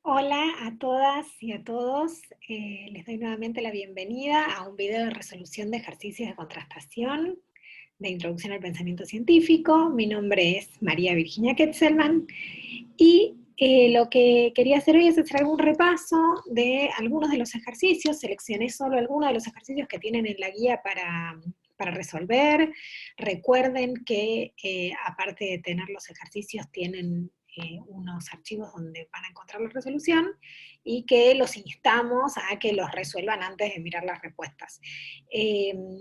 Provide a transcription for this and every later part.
Hola a todas y a todos. Les doy nuevamente la bienvenida a un video de resolución de ejercicios de contrastación de introducción al pensamiento científico. Mi nombre es María Virginia Ketzelman y lo que quería hacer hoy es hacer algún repaso de algunos de los ejercicios. Seleccioné solo algunos de los ejercicios que tienen en la guía para resolver. Recuerden que aparte de tener los ejercicios tienen unos archivos donde van a encontrar la resolución y que los instamos a que los resuelvan antes de mirar las respuestas.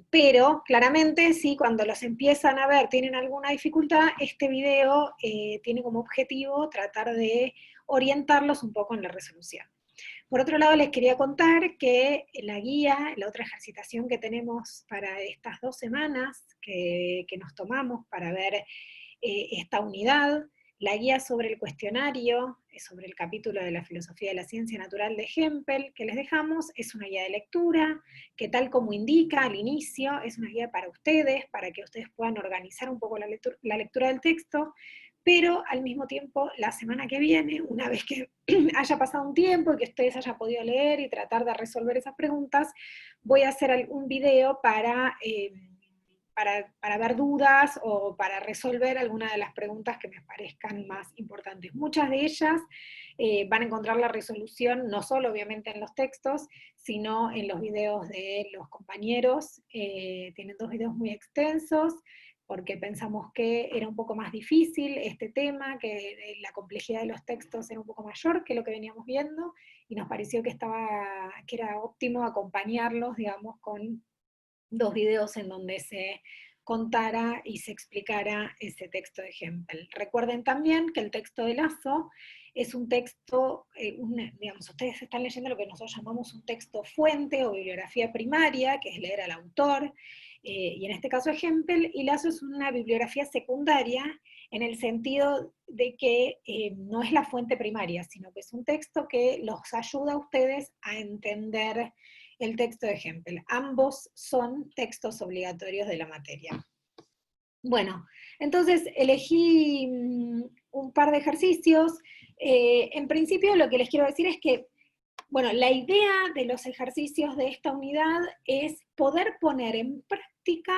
Pero claramente si cuando los empiezan a ver tienen alguna dificultad, este video tiene como objetivo tratar de orientarlos un poco en la resolución. Por otro lado, les quería contar que la guía, la otra ejercitación que tenemos para estas 2 semanas que nos tomamos para ver esta unidad, la guía sobre el cuestionario, sobre el capítulo de la filosofía de la ciencia natural de Hempel, que les dejamos, es una guía de lectura, que tal como indica al inicio, es una guía para que ustedes puedan organizar un poco la lectura del texto, pero al mismo tiempo, la semana que viene, una vez que haya pasado un tiempo y que ustedes hayan podido leer y tratar de resolver esas preguntas, voy a hacer un video para ver dudas o para resolver alguna de las preguntas que me parezcan más importantes. Muchas de ellas van a encontrar la resolución no solo obviamente en los textos, sino en los videos de los compañeros. Tienen 2 videos muy extensos, porque pensamos que era un poco más difícil este tema, que la complejidad de los textos era un poco mayor que lo que veníamos viendo, y nos pareció que era óptimo acompañarlos, digamos, con 2 videos en donde se contara y se explicara ese texto de Hempel. Recuerden también que el texto de Lazo es un texto, digamos, ustedes están leyendo lo que nosotros llamamos un texto fuente o bibliografía primaria, que es leer al autor, y en este caso es Hempel, y Lazo es una bibliografía secundaria en el sentido de que no es la fuente primaria, sino que es un texto que los ayuda a ustedes a entender el texto de Hempel. Ambos son textos obligatorios de la materia. Bueno, entonces elegí un par de ejercicios. En principio lo que les quiero decir es que, bueno, la idea de los ejercicios de esta unidad es poder poner en práctica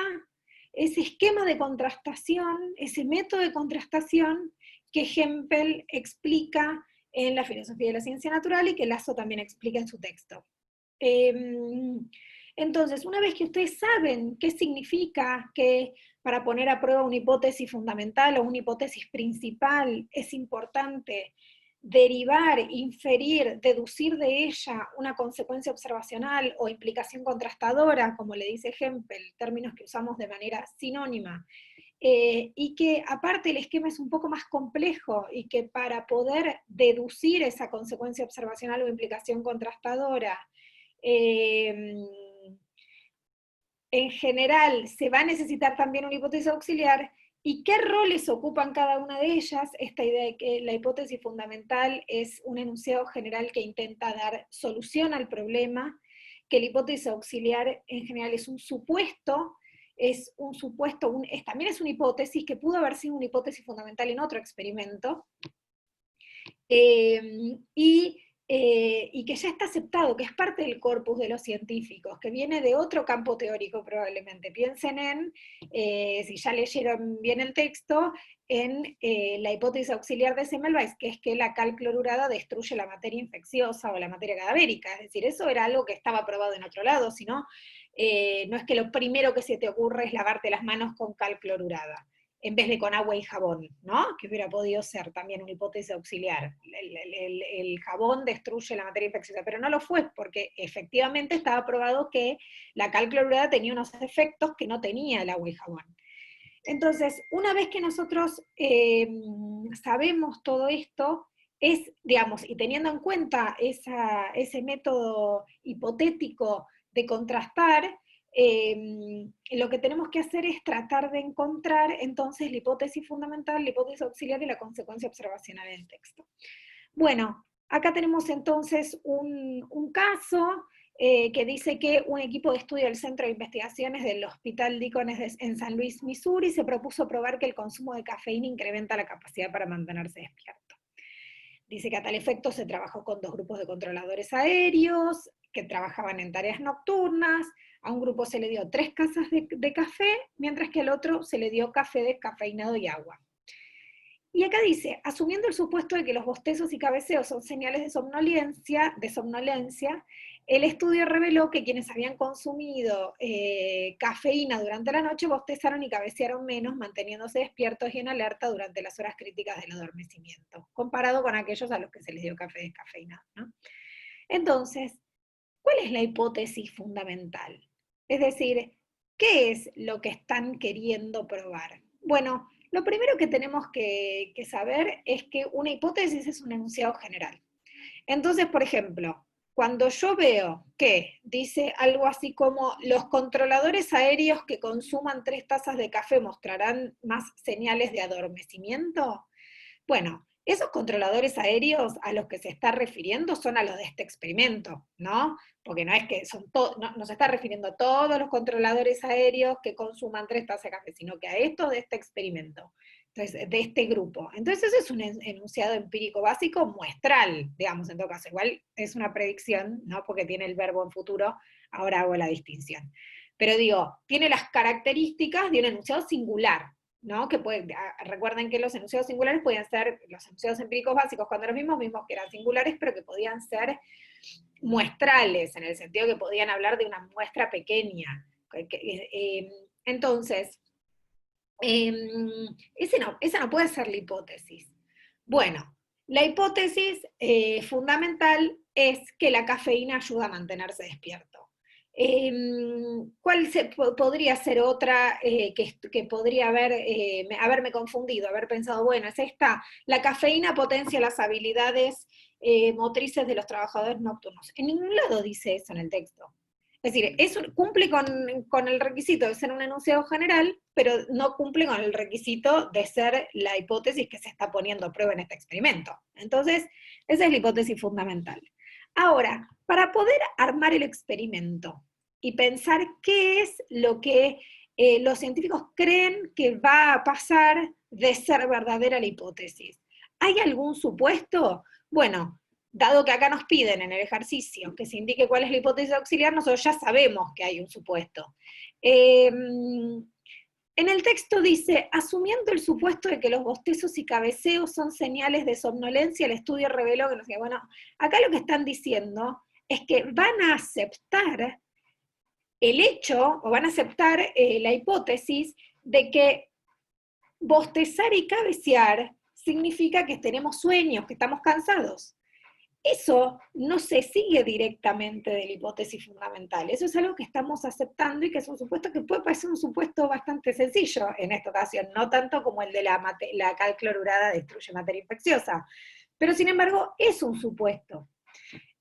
ese esquema de contrastación, ese método de contrastación que Hempel explica en la filosofía de la ciencia natural y que Lazo también explica en su texto. Entonces, una vez que ustedes saben qué significa que para poner a prueba una hipótesis fundamental o una hipótesis principal es importante derivar, inferir, deducir de ella una consecuencia observacional o implicación contrastadora, como le dice Hempel, términos que usamos de manera sinónima, y que aparte el esquema es un poco más complejo y que para poder deducir esa consecuencia observacional o implicación contrastadora, en general se va a necesitar también una hipótesis auxiliar, y qué roles ocupan cada una de ellas. Esta idea de que la hipótesis fundamental es un enunciado general que intenta dar solución al problema, que la hipótesis auxiliar en general es un supuesto, también es una hipótesis que pudo haber sido una hipótesis fundamental en otro experimento, y que ya está aceptado, que es parte del corpus de los científicos, que viene de otro campo teórico probablemente. Piensen en, si ya leyeron bien el texto, en la hipótesis auxiliar de Semmelweis, que es que la cal clorurada destruye la materia infecciosa o la materia cadavérica. Es decir, eso era algo que estaba probado en otro lado, sino no es que lo primero que se te ocurre es lavarte las manos con cal clorurada en vez de con agua y jabón, ¿no? Que hubiera podido ser también una hipótesis auxiliar. El jabón destruye la materia infecciosa, pero no lo fue, porque efectivamente estaba probado que la cal clorurada tenía unos efectos que no tenía el agua y jabón. Entonces, una vez que nosotros sabemos todo esto, es, digamos, y teniendo en cuenta ese método hipotético de contrastar, lo que tenemos que hacer es tratar de encontrar entonces la hipótesis fundamental, la hipótesis auxiliar y la consecuencia observacional en el texto. Bueno, acá tenemos entonces un caso que dice que un equipo de estudio del Centro de Investigaciones del Hospital Deaconess en San Luis, Missouri, se propuso probar que el consumo de cafeína incrementa la capacidad para mantenerse despierto. Dice que a tal efecto se trabajó con 2 grupos de controladores aéreos que trabajaban en tareas nocturnas. A un grupo se le dio 3 tazas de café, mientras que al otro se le dio café descafeinado y agua. Y acá dice, asumiendo el supuesto de que los bostezos y cabeceos son señales de somnolencia, el estudio reveló que quienes habían consumido cafeína durante la noche bostezaron y cabecearon menos, manteniéndose despiertos y en alerta durante las horas críticas del adormecimiento, comparado con aquellos a los que se les dio café descafeinado, ¿no? Entonces, ¿cuál es la hipótesis fundamental? Es decir, ¿qué es lo que están queriendo probar? Bueno, lo primero que tenemos que saber es que una hipótesis es un enunciado general. Entonces, por ejemplo, cuando yo veo que dice algo así como los controladores aéreos que consuman 3 tazas de café mostrarán más señales de adormecimiento, bueno, esos controladores aéreos a los que se está refiriendo son a los de este experimento, ¿no? Porque no es que son todos, no se está refiriendo a todos los controladores aéreos que consuman 3 tazas de café, sino que a estos de este experimento, entonces, de este grupo. Entonces, eso es un enunciado empírico básico muestral, digamos, en todo caso. Igual es una predicción, ¿no? Porque tiene el verbo en futuro, ahora hago la distinción. Pero digo, tiene las características de un enunciado singular, ¿no? Que recuerden que los enunciados singulares podían ser los enunciados empíricos básicos cuando los mismos que eran singulares, pero que podían ser muestrales, en el sentido que podían hablar de una muestra pequeña. Entonces, esa no puede ser la hipótesis. Bueno, la hipótesis fundamental es que la cafeína ayuda a mantenerse despierto. ¿Cuál podría ser otra que podría haberme confundido, haber pensado, bueno, es esta, la cafeína potencia las habilidades motrices de los trabajadores nocturnos? En ningún lado dice eso en el texto. Es decir, eso cumple con el requisito de ser un enunciado general, pero no cumple con el requisito de ser la hipótesis que se está poniendo a prueba en este experimento. Entonces, esa es la hipótesis fundamental. Ahora, para poder armar el experimento y pensar qué es lo que los científicos creen que va a pasar de ser verdadera la hipótesis, ¿hay algún supuesto? Bueno, dado que acá nos piden en el ejercicio que se indique cuál es la hipótesis auxiliar, nosotros ya sabemos que hay un supuesto. En el texto dice, asumiendo el supuesto de que los bostezos y cabeceos son señales de somnolencia, el estudio reveló que no sé, bueno, acá lo que están diciendo es que van a aceptar el hecho, o van a aceptar la hipótesis de que bostezar y cabecear significa que tenemos sueños, que estamos cansados. Eso no se sigue directamente de la hipótesis fundamental. Eso es algo que estamos aceptando y que es un supuesto que puede parecer un supuesto bastante sencillo en esta ocasión, no tanto como el de la cal clorurada destruye materia infecciosa. Pero sin embargo, es un supuesto.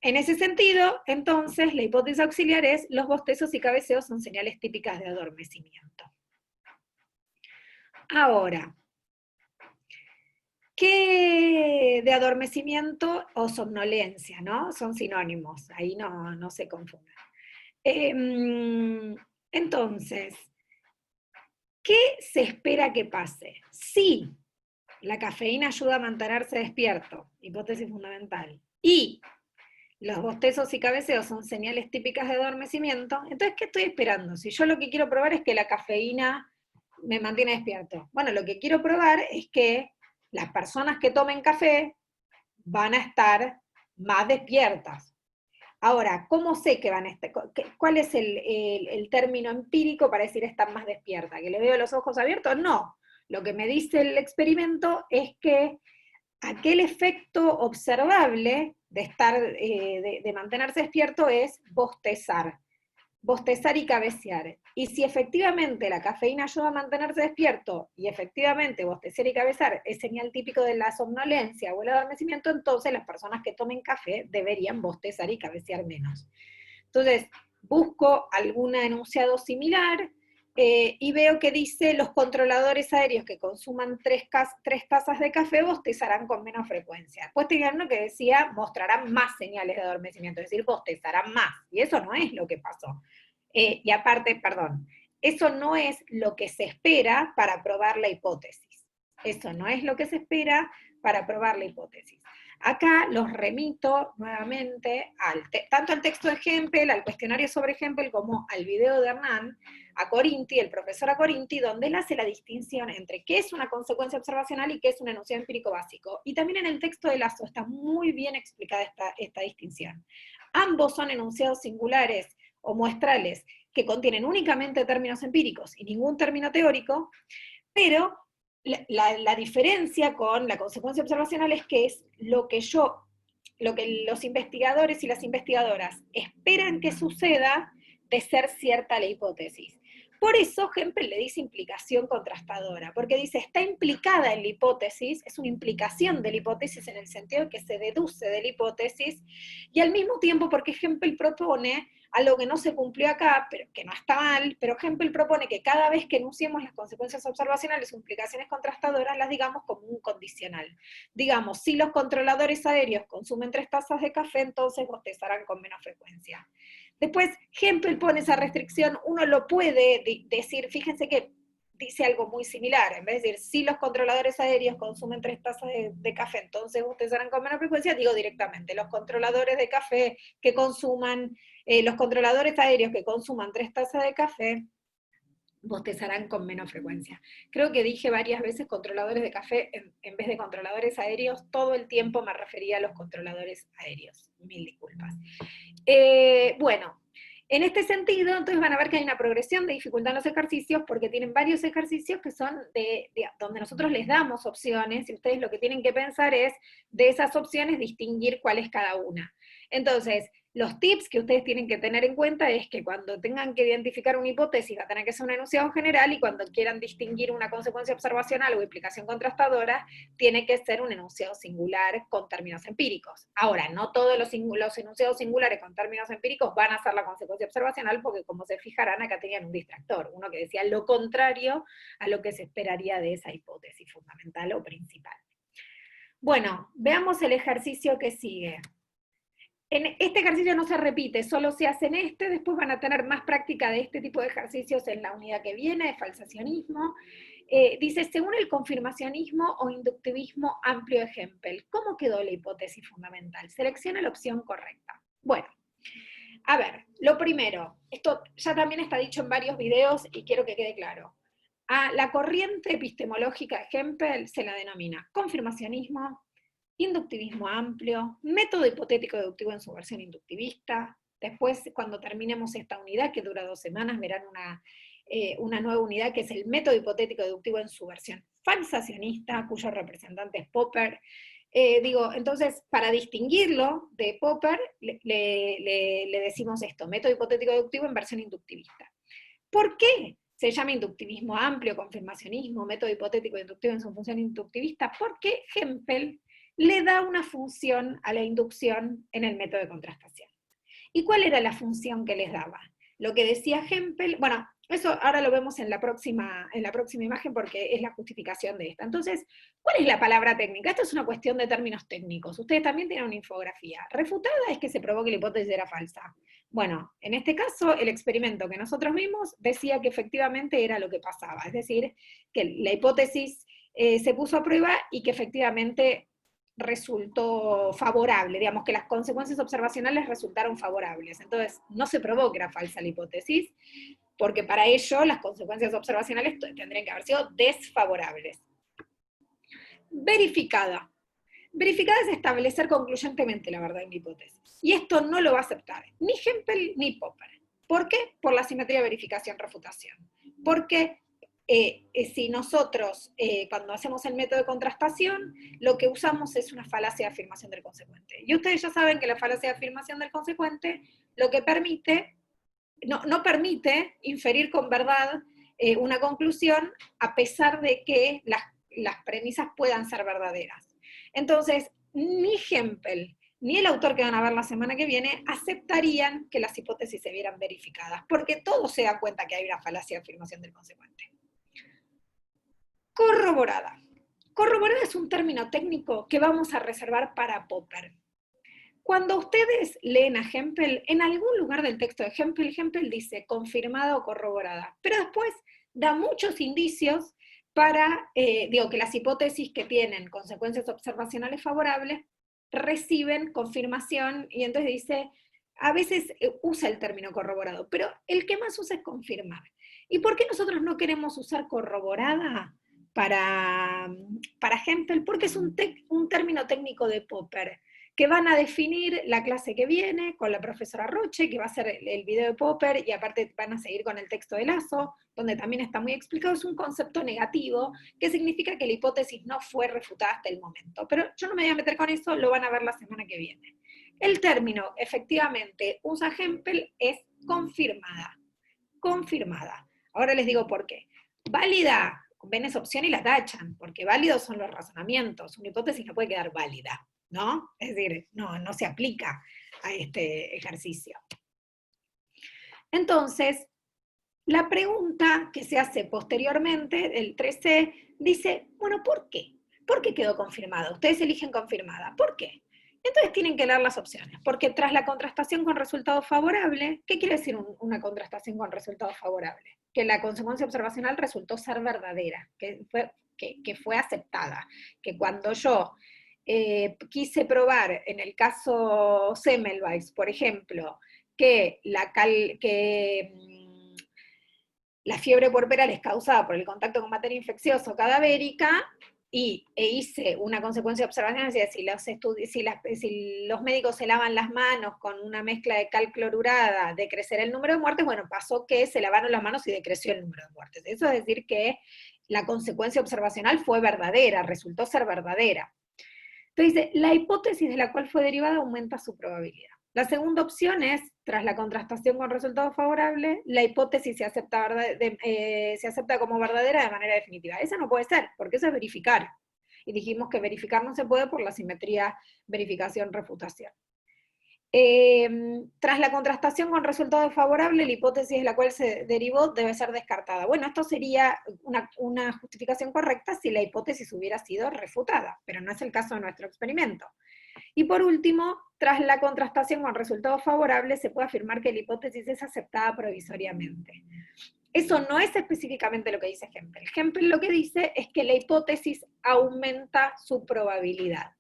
En ese sentido, entonces, la hipótesis auxiliar es los bostezos y cabeceos son señales típicas de adormecimiento. Ahora, ¿qué de adormecimiento o somnolencia, ¿no? Son sinónimos, ahí no se confundan. Entonces, ¿qué se espera que pase? Si la cafeína ayuda a mantenerse despierto, hipótesis fundamental, y los bostezos y cabeceos son señales típicas de adormecimiento, entonces, ¿qué estoy esperando? Si yo lo que quiero probar es que la cafeína me mantiene despierto. Bueno, lo que quiero probar es que las personas que tomen café van a estar más despiertas. Ahora, ¿cómo sé que van a estar? ¿Cuál es el término empírico para decir están más despiertas? ¿Que le veo los ojos abiertos? No. Lo que me dice el experimento es que aquel efecto observable de estar, de mantenerse despierto es bostezar y cabecear. Y si efectivamente la cafeína ayuda a mantenerse despierto, y efectivamente bostezar y cabecear es señal típico de la somnolencia o el adormecimiento, entonces las personas que tomen café deberían bostezar y cabecear menos. Entonces, busco algún enunciado similar, y veo que dice los controladores aéreos que consuman 3 tazas de café bostezarán con menos frecuencia. Después tenía uno que decía mostrarán más señales de adormecimiento, es decir, bostezarán más, y eso no es lo que pasó. Y aparte, perdón, eso no es lo que se espera para probar la hipótesis. Eso no es lo que se espera para probar la hipótesis. Acá los remito nuevamente tanto al texto de Hempel, al cuestionario sobre Hempel, como al video de Hernán, a Corinti, el profesor a Corinti, donde él hace la distinción entre qué es una consecuencia observacional y qué es un enunciado empírico básico. Y también en el texto de Lazo está muy bien explicada esta distinción. Ambos son enunciados singulares o muestrales que contienen únicamente términos empíricos y ningún término teórico, pero la diferencia con la consecuencia observacional es que es lo que los investigadores y las investigadoras esperan que suceda de ser cierta la hipótesis. Por eso Hempel le dice implicación contrastadora, porque dice, está implicada en la hipótesis, es una implicación de la hipótesis en el sentido de que se deduce de la hipótesis, y al mismo tiempo porque Hempel propone algo que no se cumplió acá, pero que no está mal, pero Hempel propone que cada vez que enunciemos las consecuencias observacionales o implicaciones contrastadoras, las digamos como un condicional. Digamos, si los controladores aéreos consumen 3 tazas de café, entonces bostezarán con menos frecuencia. Después, Hempel pone esa restricción, uno lo puede decir, fíjense que dice algo muy similar, en vez de decir, si los controladores aéreos consumen 3 tazas de café, entonces ustedes harán con menos frecuencia, digo directamente, los controladores de café que consuman, los controladores aéreos que consuman 3 tazas de café, bostezarán con menos frecuencia. Creo que dije varias veces controladores de café en vez de controladores aéreos, todo el tiempo me refería a los controladores aéreos, mil disculpas. Bueno, en este sentido, entonces van a ver que hay una progresión de dificultad en los ejercicios, porque tienen varios ejercicios que son donde nosotros les damos opciones, y ustedes lo que tienen que pensar es, de esas opciones, distinguir cuál es cada una. Entonces, los tips que ustedes tienen que tener en cuenta es que cuando tengan que identificar una hipótesis va a tener que ser un enunciado general, y cuando quieran distinguir una consecuencia observacional o implicación contrastadora, tiene que ser un enunciado singular con términos empíricos. Ahora, no todos los enunciados singulares con términos empíricos van a ser la consecuencia observacional, porque como se fijarán, acá tenían un distractor, uno que decía lo contrario a lo que se esperaría de esa hipótesis fundamental o principal. Bueno, veamos el ejercicio que sigue. Este ejercicio no se repite, solo se hace en después van a tener más práctica de este tipo de ejercicios en la unidad que viene, de falsacionismo. Dice, según el confirmacionismo o inductivismo amplio de Hempel, ¿cómo quedó la hipótesis fundamental? Selecciona la opción correcta. Bueno, a ver, lo primero, esto ya también está dicho en varios videos y quiero que quede claro. A la corriente epistemológica de Hempel se la denomina confirmacionismo, inductivismo amplio, método hipotético deductivo en su versión inductivista. Después, cuando terminemos esta unidad, que dura 2 semanas, verán una nueva unidad que es el método hipotético deductivo en su versión falsacionista, cuyo representante es Popper. Entonces, para distinguirlo de Popper, le decimos esto, método hipotético deductivo en versión inductivista. ¿Por qué se llama inductivismo amplio, confirmacionismo, método hipotético deductivo en su función inductivista? Porque Hempel le da una función a la inducción en el método de contrastación. ¿Y cuál era la función que les daba? Lo que decía Hempel, bueno, eso ahora lo vemos en la próxima imagen porque es la justificación de esta. Entonces, ¿cuál es la palabra técnica? Esto es una cuestión de términos técnicos. Ustedes también tienen una infografía. Refutada es que se probó que la hipótesis era falsa. Bueno, en este caso, el experimento que nosotros vimos decía que efectivamente era lo que pasaba. Es decir, que la hipótesis se puso a prueba y que efectivamente resultó favorable, digamos que las consecuencias observacionales resultaron favorables. Entonces, no se probó que era falsa la hipótesis, porque para ello las consecuencias observacionales tendrían que haber sido desfavorables. Verificada. Verificada es establecer concluyentemente la verdad en la hipótesis. Y esto no lo va a aceptar ni Hempel ni Popper. ¿Por qué? Por la simetría verificación-refutación. Porque si nosotros, cuando hacemos el método de contrastación, lo que usamos es una falacia de afirmación del consecuente. Y ustedes ya saben que la falacia de afirmación del consecuente lo que permite, no permite inferir con verdad una conclusión a pesar de que las premisas puedan ser verdaderas. Entonces, ni Hempel ni el autor que van a ver la semana que viene aceptarían que las hipótesis se vieran verificadas, porque todos se dan cuenta que hay una falacia de afirmación del consecuente. Corroborada. Corroborada es un término técnico que vamos a reservar para Popper. Cuando ustedes leen a Hempel, en algún lugar del texto de Hempel, Hempel dice confirmada o corroborada, pero después da muchos indicios que las hipótesis que tienen consecuencias observacionales favorables reciben confirmación, y entonces dice, a veces usa el término corroborado, pero el que más usa es confirmar. ¿Y por qué nosotros no queremos usar corroborada para Hempel? Porque es un término técnico de Popper, que van a definir la clase que viene con la profesora Roche, que va a ser el video de Popper, y aparte van a seguir con el texto de Lazo, donde también está muy explicado. Es un concepto negativo, que significa que la hipótesis no fue refutada hasta el momento. Pero yo no me voy a meter con eso, lo van a ver la semana que viene. El término, efectivamente, usa Hempel, es confirmada. Confirmada. Ahora les digo por qué. Válida, ven esa opción y la tachan, porque válidos son los razonamientos. Una hipótesis no puede quedar válida, ¿no? Es decir, no se aplica a este ejercicio. Entonces, la pregunta que se hace posteriormente, el 3C, dice, bueno, ¿por qué? ¿Por qué quedó confirmada? Ustedes eligen confirmada. ¿Por qué? Entonces tienen que leer las opciones, porque tras la contrastación con resultado favorable, ¿qué quiere decir una contrastación con resultado favorable? Que la consecuencia observacional resultó ser verdadera, que fue aceptada, que cuando yo quise probar, en el caso Semmelweis, por ejemplo, que la fiebre puerperal es causada por el contacto con materia infecciosa o cadavérica, e hice una consecuencia observacional, es decir, si los médicos se lavan las manos con una mezcla de cal clorurada, decrecerá el número de muertes. Bueno, pasó que se lavaron las manos y decreció el número de muertes. Eso es decir que la consecuencia observacional fue verdadera, resultó ser verdadera. Entonces dice, la hipótesis de la cual fue derivada aumenta su probabilidad. La segunda opción es, tras la contrastación con resultado favorable, la hipótesis se acepta como verdadera de manera definitiva. Esa no puede ser, porque eso es verificar. Y dijimos que verificar no se puede por la simetría verificación-refutación. Tras la contrastación con resultado favorable, la hipótesis de la cual se derivó debe ser descartada. Bueno, esto sería una justificación correcta si la hipótesis hubiera sido refutada, pero no es el caso de nuestro experimento. Y por último, tras la contrastación con resultado favorable, se puede afirmar que la hipótesis es aceptada provisoriamente. Eso no es específicamente lo que dice Hempel. Hempel lo que dice es que la hipótesis aumenta su probabilidad.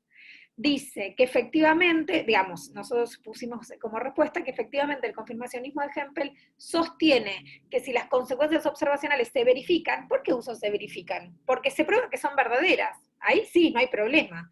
Dice que efectivamente, digamos, nosotros pusimos como respuesta que efectivamente el confirmacionismo de Hempel sostiene que si las consecuencias observacionales se verifican, ¿por qué uso se verifican? Porque se prueba que son verdaderas. Ahí sí, no hay problema.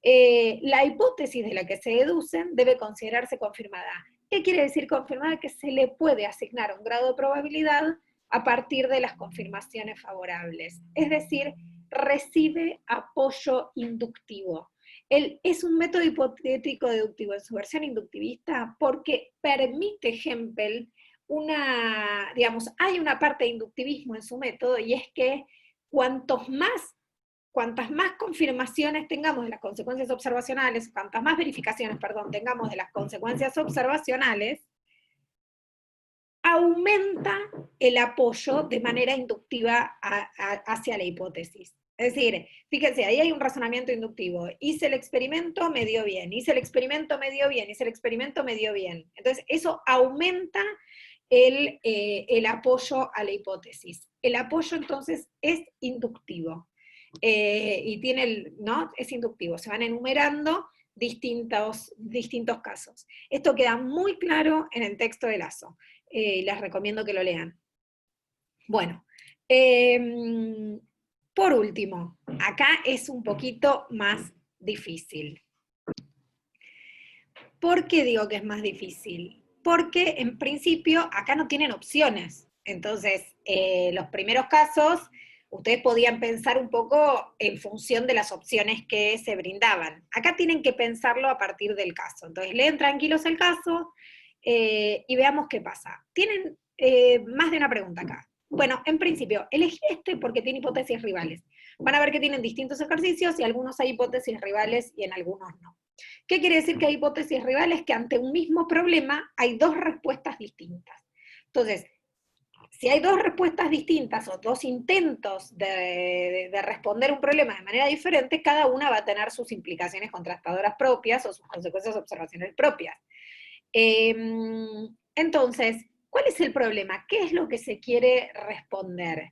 La hipótesis de la que se deducen debe considerarse confirmada. ¿Qué quiere decir confirmada? Que se le puede asignar un grado de probabilidad a partir de las confirmaciones favorables. Es decir, recibe apoyo inductivo. Es un método hipotético deductivo en su versión inductivista porque permite Hempel hay una parte de inductivismo en su método, y es que cuantas más confirmaciones tengamos de las consecuencias observacionales, cuantas más verificaciones, tengamos de las consecuencias observacionales, aumenta el apoyo de manera inductiva hacia la hipótesis. Es decir, fíjense, ahí hay un razonamiento inductivo. Hice el experimento, me dio bien. Hice el experimento, me dio bien. Hice el experimento, me dio bien. Entonces, eso aumenta el apoyo a la hipótesis. El apoyo, entonces, es inductivo. Y es inductivo. Se van enumerando distintos casos. Esto queda muy claro en el texto de Lazo. Les recomiendo que lo lean. Bueno, por último, acá es un poquito más difícil. ¿Por qué digo que es más difícil? Porque en principio acá no tienen opciones. Entonces, los primeros casos, ustedes podían pensar un poco en función de las opciones que se brindaban. Acá tienen que pensarlo a partir del caso. Entonces, leen tranquilos el caso y veamos qué pasa. Tienen más de una pregunta acá. Bueno, en principio, elegí este porque tiene hipótesis rivales. Van a ver que tienen distintos ejercicios y algunos hay hipótesis rivales y en algunos no. ¿Qué quiere decir que hay hipótesis rivales? Que ante un mismo problema hay dos respuestas distintas. Entonces, si hay dos respuestas distintas o dos intentos de responder un problema de manera diferente, cada una va a tener sus implicaciones contrastadoras propias o sus consecuencias observacionales propias. Entonces, ¿cuál es el problema? ¿Qué es lo que se quiere responder?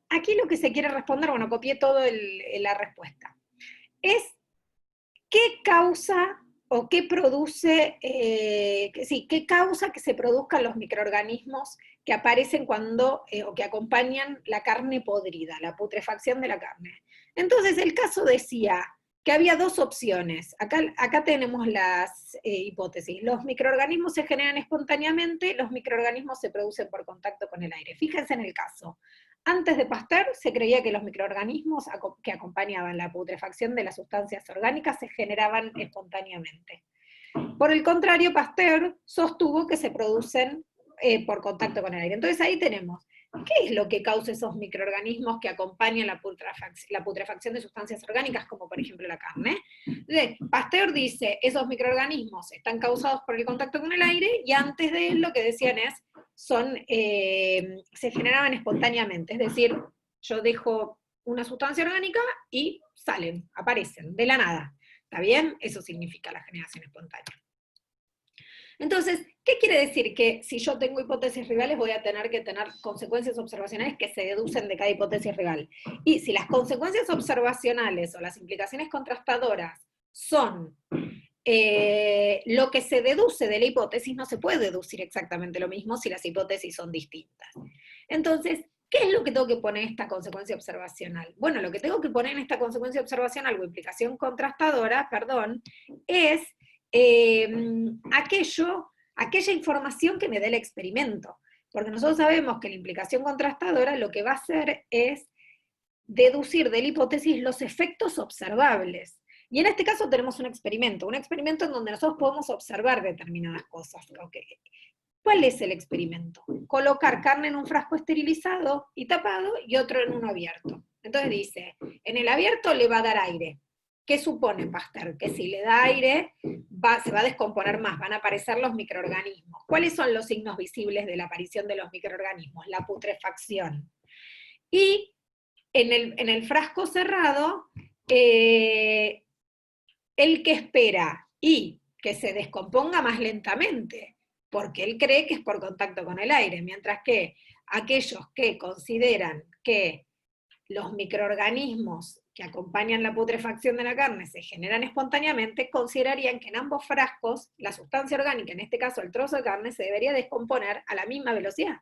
aquí lo que se quiere responder, bueno, copié todo la respuesta, es qué causa o qué produce, qué causa que se produzcan los microorganismos que aparecen cuando, o que acompañan la carne podrida, la putrefacción de la carne. Entonces el caso decía que había dos opciones. Acá tenemos las hipótesis. Los microorganismos se generan espontáneamente, los microorganismos se producen por contacto con el aire. Fíjense en el caso. Antes de Pasteur se creía que los microorganismos que acompañaban la putrefacción de las sustancias orgánicas se generaban espontáneamente. Por el contrario, Pasteur sostuvo que se producen por contacto con el aire. Entonces ahí tenemos, ¿qué es lo que causa esos microorganismos que acompañan la putrefacción de sustancias orgánicas, como por ejemplo la carne? Pasteur dice, esos microorganismos están causados por el contacto con el aire, y antes de él lo que decían es, se generaban espontáneamente, es decir, yo dejo una sustancia orgánica y salen, aparecen, de la nada. ¿Está bien? Eso significa la generación espontánea. Entonces, ¿qué quiere decir? Que si yo tengo hipótesis rivales voy a tener que tener consecuencias observacionales que se deducen de cada hipótesis rival. Y si las consecuencias observacionales o las implicaciones contrastadoras son lo que se deduce de la hipótesis, no se puede deducir exactamente lo mismo si las hipótesis son distintas. Entonces, ¿qué es lo que tengo que poner en esta consecuencia observacional? Bueno, lo que tengo que poner en esta consecuencia observacional o implicación contrastadora, perdón, es aquella información que me dé el experimento. Porque nosotros sabemos que la implicación contrastadora lo que va a hacer es deducir de la hipótesis los efectos observables. Y en este caso tenemos un experimento en donde nosotros podemos observar determinadas cosas. Okay. ¿Cuál es el experimento? Colocar carne en un frasco esterilizado y tapado y otro en uno abierto. Entonces dice, en el abierto le va a dar aire. ¿Qué supone Pasteur? Que si le da aire, se va a descomponer más, van a aparecer los microorganismos. ¿Cuáles son los signos visibles de la aparición de los microorganismos? La putrefacción. Y en el frasco cerrado, el que espera y que se descomponga más lentamente, porque él cree que es por contacto con el aire, mientras que aquellos que consideran que los microorganismos que acompañan la putrefacción de la carne se generan espontáneamente, considerarían que en ambos frascos la sustancia orgánica, en este caso el trozo de carne, se debería descomponer a la misma velocidad.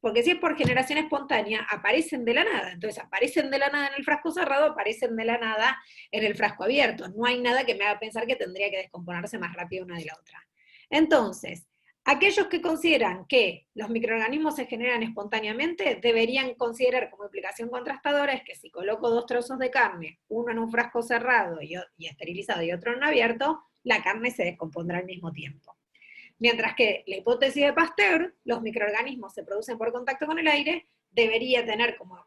Porque si es por generación espontánea, aparecen de la nada. Entonces aparecen de la nada en el frasco cerrado, aparecen de la nada en el frasco abierto. No hay nada que me haga pensar que tendría que descomponerse más rápido una de la otra. Entonces, aquellos que consideran que los microorganismos se generan espontáneamente deberían considerar como implicación contrastadora es que si coloco dos trozos de carne, uno en un frasco cerrado y esterilizado y otro en abierto, la carne se descompondrá al mismo tiempo. Mientras que la hipótesis de Pasteur, los microorganismos se producen por contacto con el aire, debería tener como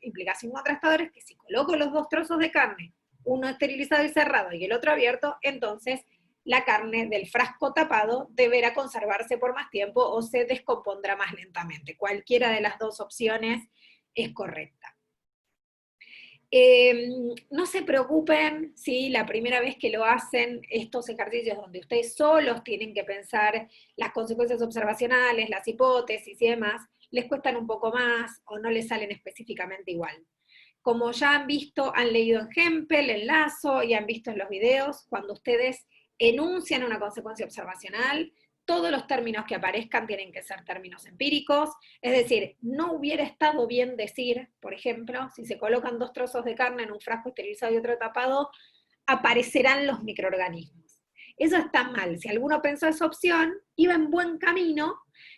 implicación contrastadora es que si coloco los dos trozos de carne, uno esterilizado y cerrado y el otro abierto, entonces la carne del frasco tapado deberá conservarse por más tiempo o se descompondrá más lentamente. Cualquiera de las dos opciones es correcta. No se preocupen si la primera vez que lo hacen estos ejercicios donde ustedes solos tienen que pensar las consecuencias observacionales, las hipótesis y demás, les cuestan un poco más o no les salen específicamente igual. Como ya han visto, han leído en Hempel, en Lazo y han visto en los videos, cuando ustedes enuncian una consecuencia observacional, todos los términos que aparezcan tienen que ser términos empíricos, es decir, no hubiera estado bien decir, por ejemplo, si se colocan dos trozos de carne en un frasco esterilizado y otro tapado, aparecerán los microorganismos. Eso está mal. Si alguno pensó esa opción, iba en buen camino,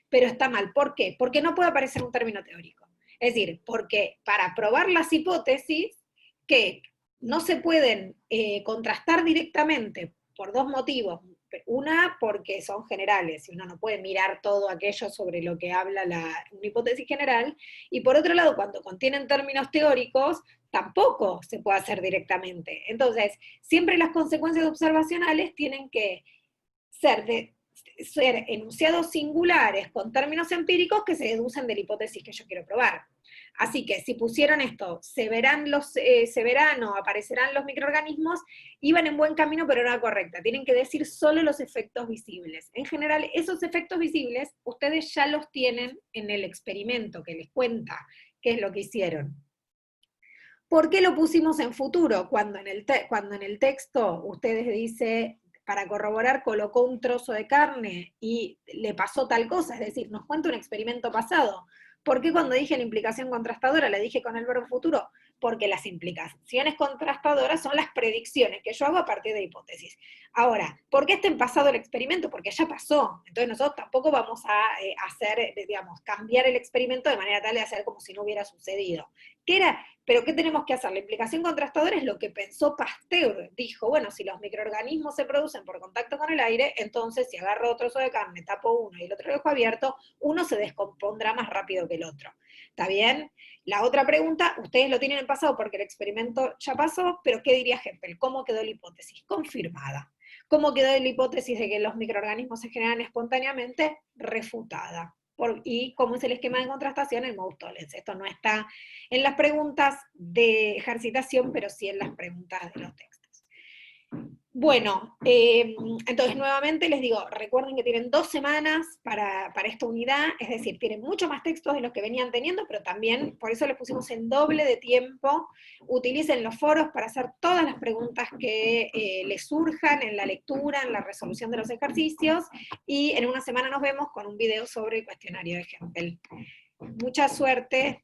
pero está mal. ¿Por qué? Porque no puede aparecer un término teórico. Es decir, porque para probar las hipótesis, que no se pueden contrastar directamente por dos motivos. Una, porque son generales, y uno no puede mirar todo aquello sobre lo que habla una hipótesis general, y por otro lado, cuando contienen términos teóricos, tampoco se puede hacer directamente. Entonces, siempre las consecuencias observacionales tienen que ser enunciados singulares con términos empíricos que se deducen de la hipótesis que yo quiero probar. Así que si pusieron esto, se verán o aparecerán los microorganismos, iban en buen camino, pero no era correcta. Tienen que decir solo los efectos visibles. En general, esos efectos visibles, ustedes ya los tienen en el experimento que les cuenta qué es lo que hicieron. ¿Por qué lo pusimos en futuro? Cuando en el texto ustedes dice, para corroborar colocó un trozo de carne y le pasó tal cosa, es decir, nos cuenta un experimento pasado. ¿Por qué cuando dije la implicación contrastadora la dije con el verbo futuro? Porque las implicaciones contrastadoras son las predicciones que yo hago a partir de hipótesis. Ahora, ¿por qué está en pasado el experimento? Porque ya pasó. Entonces nosotros tampoco vamos a digamos, cambiar el experimento de manera tal de hacer como si no hubiera sucedido. ¿Qué era? Pero ¿qué tenemos que hacer? La implicación contrastadora es lo que pensó Pasteur. Dijo, bueno, si los microorganismos se producen por contacto con el aire, entonces si agarro otro trozo de carne, tapo uno y el otro lo dejo abierto, uno se descompondrá más rápido que el otro. ¿Está bien? La otra pregunta, ustedes lo tienen en pasado porque el experimento ya pasó, pero ¿qué diría Hempel? ¿Cómo quedó la hipótesis? Confirmada. ¿Cómo quedó la hipótesis de que los microorganismos se generan espontáneamente? Refutada. Y cómo es el esquema de contrastación, el modus tollens. Esto no está en las preguntas de ejercitación, pero sí en las preguntas de los textos. Bueno, entonces nuevamente les digo, recuerden que tienen 2 semanas para esta unidad, es decir, tienen mucho más textos de los que venían teniendo, pero también, por eso les pusimos en doble de tiempo, utilicen los foros para hacer todas las preguntas que les surjan en la lectura, en la resolución de los ejercicios, y en una semana nos vemos con un video sobre el cuestionario de Hempel. Mucha suerte.